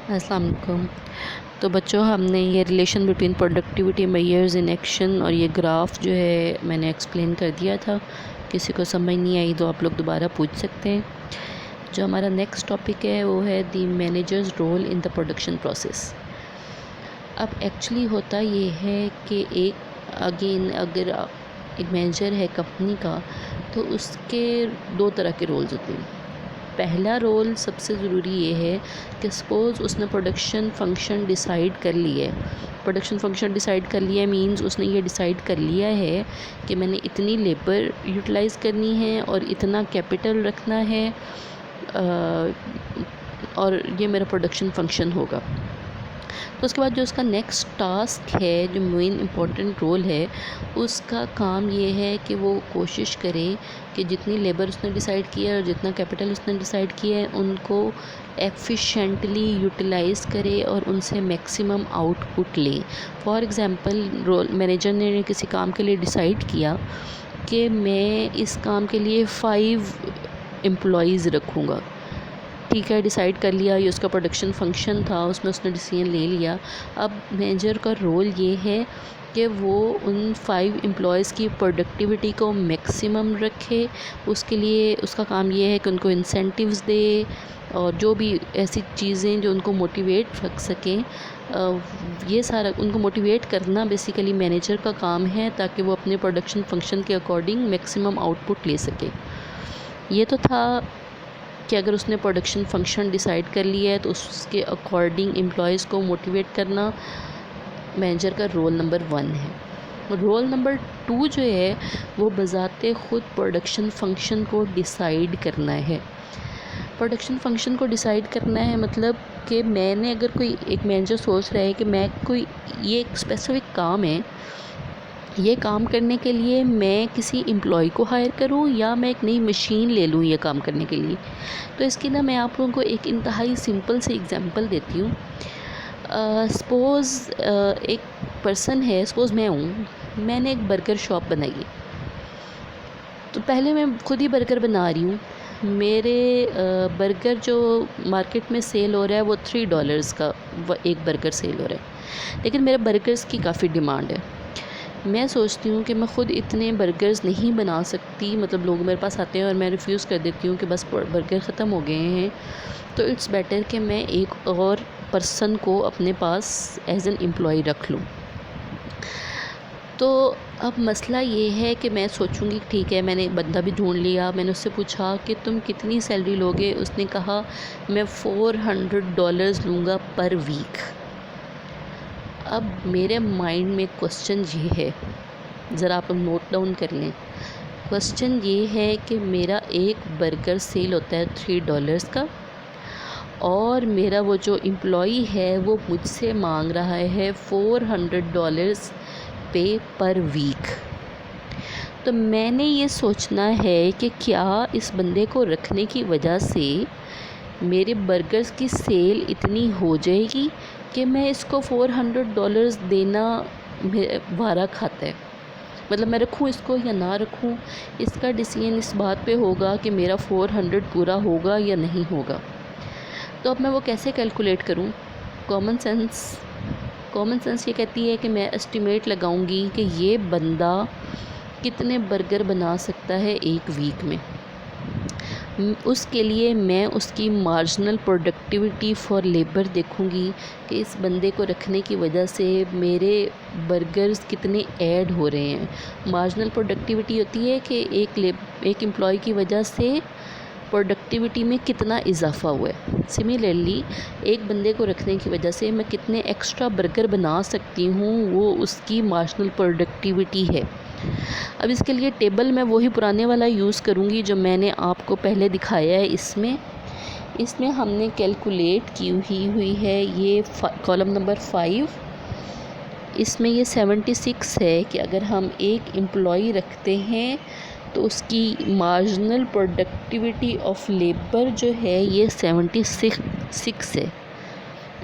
अस्सलाम वालेकुम। तो बच्चों, हमने ये relation between productivity measures in action और ये ग्राफ जो है मैंने एक्सप्लेन कर दिया था। किसी को समझ नहीं आई तो आप लोग दोबारा पूछ सकते हैं। जो हमारा नेक्स्ट टॉपिक है वो है the manager's role in the production process. अब एक्चुअली होता ये है कि अगर एक मैनेजर है कंपनी का, तो उसके दो तरह के रोल्स होते हैं। पहला रोल सबसे ज़रूरी ये है कि सपोज़ उसने प्रोडक्शन फ़ंक्शन डिसाइड कर लिया है। प्रोडक्शन फ़ंक्शन डिसाइड कर लिया मींस उसने ये डिसाइड कर लिया है कि मैंने इतनी लेबर यूटिलाइज़ करनी है और इतना कैपिटल रखना है, और ये मेरा प्रोडक्शन फ़ंक्शन होगा। तो उसके बाद जो उसका नेक्स्ट टास्क है, जो मेन इम्पोर्टेंट रोल है, उसका काम ये है कि वो कोशिश करे कि जितनी लेबर उसने डिसाइड किया है और जितना कैपिटल उसने डिसाइड किया है उनको एफिशिएंटली यूटिलाइज़ करे और उनसे मैक्सिमम आउटपुट ले। फॉर एग्ज़ाम्पल, रोल मैनेजर ने किसी काम के लिए डिसाइड किया कि मैं इस काम के लिए 5 एम्प्लॉइज़ रखूँगा। ठीक है, डिसाइड कर लिया, ये उसका प्रोडक्शन फंक्शन था, उसमें उसने डिसीजन ले लिया। अब मैनेजर का रोल ये है कि वो उन 5 एम्प्लॉयज़ की प्रोडक्टिविटी को मैक्सिमम रखे। उसके लिए उसका काम ये है कि उनको इंसेंटिव्स दे और जो भी ऐसी चीज़ें जो उनको मोटिवेट रख सकें, ये सारा उनको मोटिवेट करना बेसिकली मैनेजर का काम है, ताकि वो अपने प्रोडक्शन फंक्शन के अकॉर्डिंग मैक्सिमम आउटपुट ले सके। ये तो था कि अगर उसने प्रोडक्शन फंक्शन डिसाइड कर लिया है तो उसके अकॉर्डिंग एम्प्लॉयज़ को मोटिवेट करना मैनेजर का रोल नंबर 1 है। रोल नंबर 2 जो है वो बज़ाते ख़ुद प्रोडक्शन फ़ंक्शन को डिसाइड करना है। प्रोडक्शन फ़ंक्शन को डिसाइड करना है मतलब कि मैंने अगर कोई एक मैनेजर सोच रहा है कि मैं कोई ये एक स्पेसिफ़िक काम है, ये काम करने के लिए मैं किसी एम्प्लॉय को हायर करूं या मैं एक नई मशीन ले लूं ये काम करने के लिए। तो इसकी ना मैं आप लोगों को एक इंतहाई सिंपल सी एग्जांपल देती हूँ। सपोज़ एक पर्सन है, सपोज़ मैं हूँ, मैंने एक बर्गर शॉप बनाई है। तो पहले मैं खुद ही बर्गर बना रही हूँ। मेरे बर्गर जो मार्केट में सेल हो रहा है वो $3 का एक बर्गर सेल हो रहा है, लेकिन मेरे बर्गर्स की काफ़ी डिमांड है। मैं सोचती हूँ कि मैं ख़ुद इतने बर्गर्स नहीं बना सकती, मतलब लोग मेरे पास आते हैं और मैं रिफ़्यूज़ कर देती हूँ कि बस बर्गर ख़त्म हो गए हैं, तो इट्स बेटर कि मैं एक और पर्सन को अपने पास एज एन एम्प्लॉय रख लूँ। तो अब मसला ये है कि मैं सोचूंगी ठीक है, मैंने बंदा भी ढूंढ लिया। मैंने उससे पूछा कि तुम कितनी सैलरी लोगे? उसने कहा मैं $400 लूँगा पर वीक। अब मेरे माइंड में क्वेश्चन ये है, ज़रा आप नोट डाउन कर लें। क्वेश्चन ये है कि मेरा एक बर्गर सेल होता है $3 का, और मेरा वो जो एम्प्लॉई है वो मुझसे मांग रहा है $400 पे पर वीक। तो मैंने ये सोचना है कि क्या इस बंदे को रखने की वजह से मेरे बर्गर्स की सेल इतनी हो जाएगी कि मैं इसको $400 देना वारा खाता है। मतलब मैं रखूँ इसको या ना रखूँ, इसका डिसीजन इस बात पे होगा कि मेरा 400 पूरा होगा या नहीं होगा। तो अब मैं वो कैसे कैलकुलेट करूँ? कॉमन सेंस ये कहती है कि मैं एस्टिमेट लगाऊंगी कि ये बंदा कितने बर्गर बना सकता है एक वीक में। उसके लिए मैं उसकी मार्जिनल प्रोडक्टिविटी फॉर लेबर देखूंगी कि इस बंदे को रखने की वजह से मेरे बर्गर्स कितने ऐड हो रहे हैं। मार्जिनल प्रोडक्टिविटी होती है कि एक एम्प्लॉय की वजह से प्रोडक्टिविटी में कितना इजाफा हुआ है। सिमिलरली एक बंदे को रखने की वजह से मैं कितने एक्स्ट्रा बर्गर बना सकती हूँ, वो उसकी मार्जिनल प्रोडक्टिविटी है। अब इसके लिए टेबल मैं वही पुराने वाला यूज़ करूँगी जो मैंने आपको पहले दिखाया है। इसमें हमने कैलकुलेट की हुई है ये कॉलम नंबर 5। इसमें ये 76 है कि अगर हम एक एम्प्लॉई रखते हैं तो उसकी मार्जिनल प्रोडक्टिविटी ऑफ लेबर जो है ये 76 है।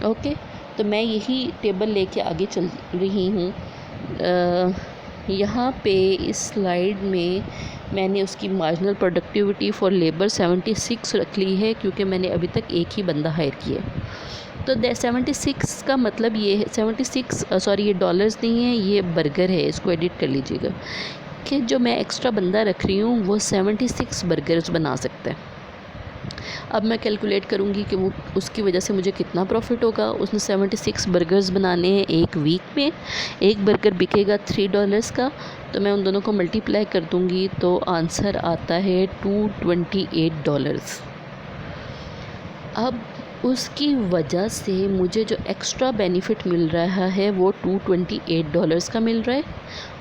ओके, तो मैं यही टेबल लेके आगे चल रही हूँ। यहाँ पे इस स्लाइड में मैंने उसकी मार्जिनल प्रोडक्टिविटी फॉर लेबर 76 रख ली है, क्योंकि मैंने अभी तक एक ही बंदा हायर किया है। तो 76 का मतलब ये है, 76 सॉरी ये डॉलर्स नहीं है, ये बर्गर है, इसको एडिट कर लीजिएगा कि जो मैं एक्स्ट्रा बंदा रख रही हूँ वो 76 बर्गर्स बना सकता है। अब मैं कैलकुलेट करूँगी कि वो उसकी वजह से मुझे कितना प्रॉफिट होगा। उसने 76 बर्गर्स बनाने हैं एक वीक में, एक बर्गर बिकेगा $3 का, तो मैं उन दोनों को मल्टीप्लाई कर दूँगी तो आंसर आता है $228। अब उसकी वजह से मुझे जो एक्स्ट्रा बेनिफिट मिल रहा है वो $228 का मिल रहा है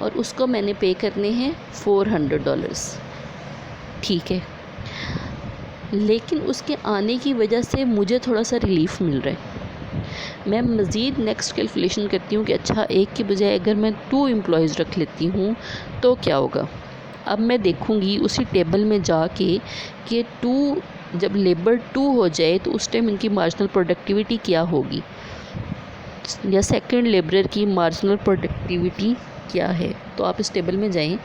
और उसको मैंने पे करने हैं $400। ठीक है, लेकिन उसके आने की वजह से मुझे थोड़ा सा रिलीफ मिल रहा है। मैं मज़ीद नेक्स्ट कैलकुलेशन करती हूँ कि अच्छा एक की बजाय अगर मैं 2 एम्प्लॉयज़ रख लेती हूँ तो क्या होगा। अब मैं देखूँगी उसी टेबल में जाके कि 2 जब लेबर 2 हो जाए तो उस टाइम इनकी मार्जिनल प्रोडक्टिविटी क्या होगी, या सेकंड लेबरर की मार्जिनल प्रोडक्टिविटी क्या है। तो आप इस टेबल में जाएं,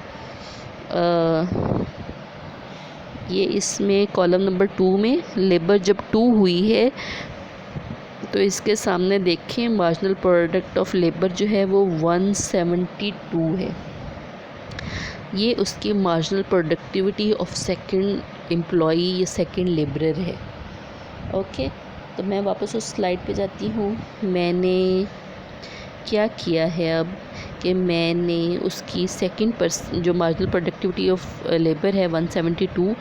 ये इसमें कॉलम नंबर 2 में लेबर जब 2 हुई है तो इसके सामने देखें मार्जिनल प्रोडक्ट ऑफ लेबर जो है वो 172 है। ये उसकी marginal productivity of second employee या सेकंड लेबरर है। ओके, तो मैं वापस उस स्लाइड पे जाती हूँ। मैंने क्या किया है अब कि मैंने उसकी सेकंड पर्सन जो मार्जिनल प्रोडक्टिविटी ऑफ लेबर है 172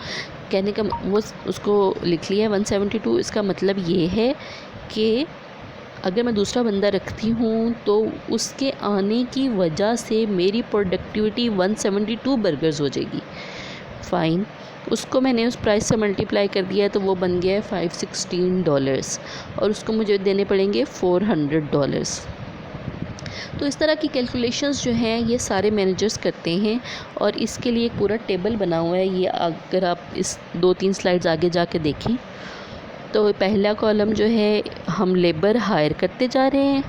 कहने का वो उसको लिख लिया है 172। इसका मतलब ये है कि अगर मैं दूसरा बंदा रखती हूँ तो उसके आने की वजह से मेरी प्रोडक्टिविटी 172 बर्गर्स हो जाएगी। फ़ाइन, उसको मैंने उस प्राइस से मल्टीप्लाई कर दिया तो वो बन गया है $516 और उसको मुझे देने पड़ेंगे $400। तो इस तरह की कैलकुलेशंस जो हैं ये सारे मैनेजर्स करते हैं और इसके लिए एक पूरा टेबल बना हुआ है। ये अगर आप इस 2-3 स्लाइड्स आगे जाके देखें तो पहला कॉलम जो है हम लेबर हायर करते जा रहे हैं,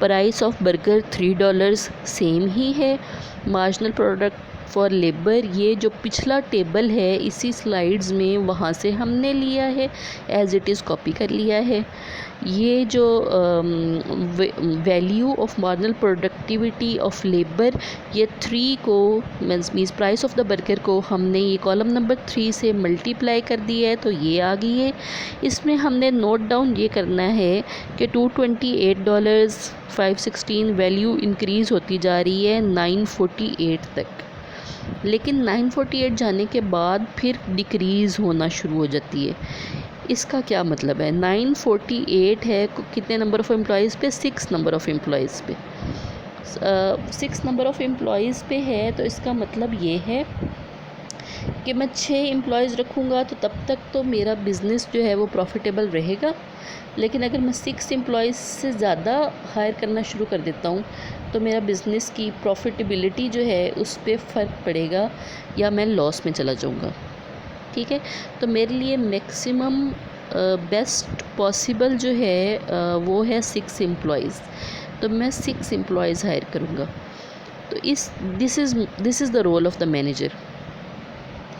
प्राइस ऑफ बर्गर $3 सेम ही है, मार्जिनल प्रोडक्ट फॉर लेबर ये जो पिछला टेबल है इसी स्लाइड्स में वहाँ से हमने लिया है, एज इट इज़ कॉपी कर लिया है। ये जो value of marginal productivity of labour ये 3 को means price of the burger को हमने ये कॉलम नंबर 3 से मल्टीप्लाई कर दिया है तो ये आ गई है। इसमें हमने नोट डाउन ये करना है कि $228 516 वैल्यू इंक्रीज़ होती जा रही है 948 तक, लेकिन 948 जाने के बाद फिर डिक्रीज़ होना शुरू हो जाती है। इसका क्या मतलब है, 948 है कितने नंबर ऑफ़ एम्प्लॉयज़ पे, 6 नंबर ऑफ़ एम्प्लॉयज़ पे, 6 नंबर ऑफ़ एम्प्लॉयज़ पे है। तो इसका मतलब ये है कि मैं 6 एम्प्लॉयज़ रखूँगा तो तब तक तो मेरा बिज़नेस जो है वो प्रॉफिटेबल रहेगा, लेकिन अगर मैं 6 एम्प्लॉयज़ से ज़्यादा हायर करना शुरू कर देता हूँ तो मेरा बिज़नेस की प्रॉफिटेबिलिटी जो है उस पर फ़र्क पड़ेगा या मैं लॉस में चला जाऊँगा। ठीक है, तो मेरे लिए मैक्सिमम बेस्ट पॉसिबल जो है वो है 6 एम्प्लॉयज़, तो मैं 6 एम्प्लॉयज़ हायर करूँगा। तो this is the role of the manager.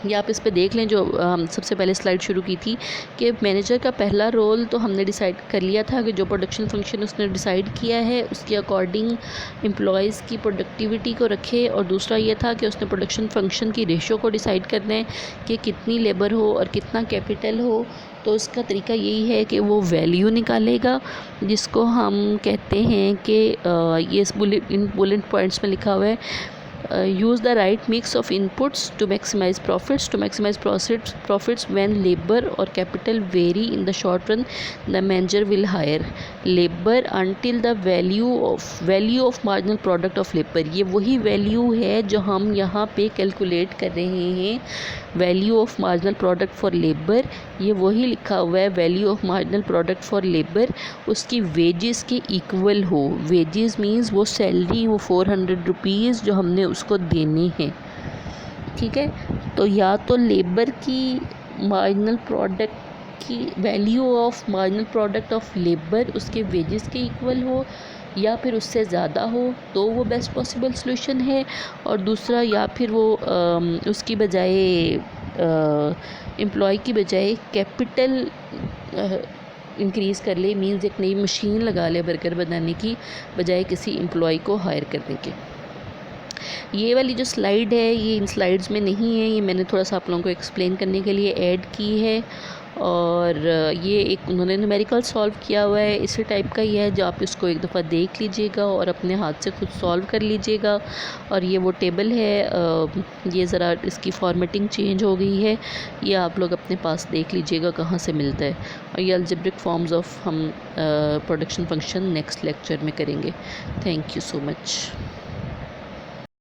या आप इस पे देख लें जो हम सबसे पहले स्लाइड शुरू की थी कि मैनेजर का पहला रोल तो हमने डिसाइड कर लिया था कि जो प्रोडक्शन फंक्शन उसने डिसाइड किया है उसके अकॉर्डिंग एम्प्लॉयज़ की प्रोडक्टिविटी को रखे, और दूसरा ये था कि उसने प्रोडक्शन फंक्शन की रेशो को डिसाइड करना है कि कितनी लेबर हो और कितना कैपिटल हो। तो उसका तरीका यही है कि वो वैल्यू निकालेगा जिसको हम कहते हैं कि ये इन बुलेट पॉइंट्स में लिखा हुआ है, use the right mix of inputs to maximize profits when labor or capital vary in the short run. The manager will hire labor until the value of marginal product of labor, ये वही value है जो हम यहाँ पे calculate कर रहे हैं। Value of marginal product for labour ये वही लिखा हुआ है, value of marginal product for labour उसकी वेजेस के इक्वल हो। वेजेस मींस वो सैलरी, वो 400 रुपीज़ जो हमने उसको देने हैं। ठीक है, तो या तो लेबर की मार्जिनल प्रोडक्ट की value of marginal product of labour उसके वेजेस के इक्वल हो या फिर उससे ज़्यादा हो तो वो बेस्ट पॉसिबल सॉल्यूशन है, और दूसरा या फिर वो उसकी बजाय एम्प्लॉय की बजाय कैपिटल इंक्रीज़ कर ले, मीन्स एक नई मशीन लगा ले बर्गर बनाने की बजाय किसी एम्प्लॉय को हायर करने के। ये वाली जो स्लाइड है ये इन स्लाइड्स में नहीं है, ये मैंने थोड़ा सा आप लोगों को एक्सप्लेन करने के लिए ऐड की है। और ये एक उन्होंने न्यूमेरिकल सॉल्व किया हुआ है, इसी टाइप का ही है, जो आप इसको एक दफ़ा देख लीजिएगा और अपने हाथ से खुद सॉल्व कर लीजिएगा। और ये वो टेबल है, ये ज़रा इसकी फॉर्मेटिंग चेंज हो गई है, ये आप लोग अपने पास देख लीजिएगा कहाँ से मिलता है। और ये अलजेब्रिक फॉर्म्स ऑफ हम प्रोडक्शन फंक्शन नेक्स्ट लेक्चर में करेंगे। Thank you so much.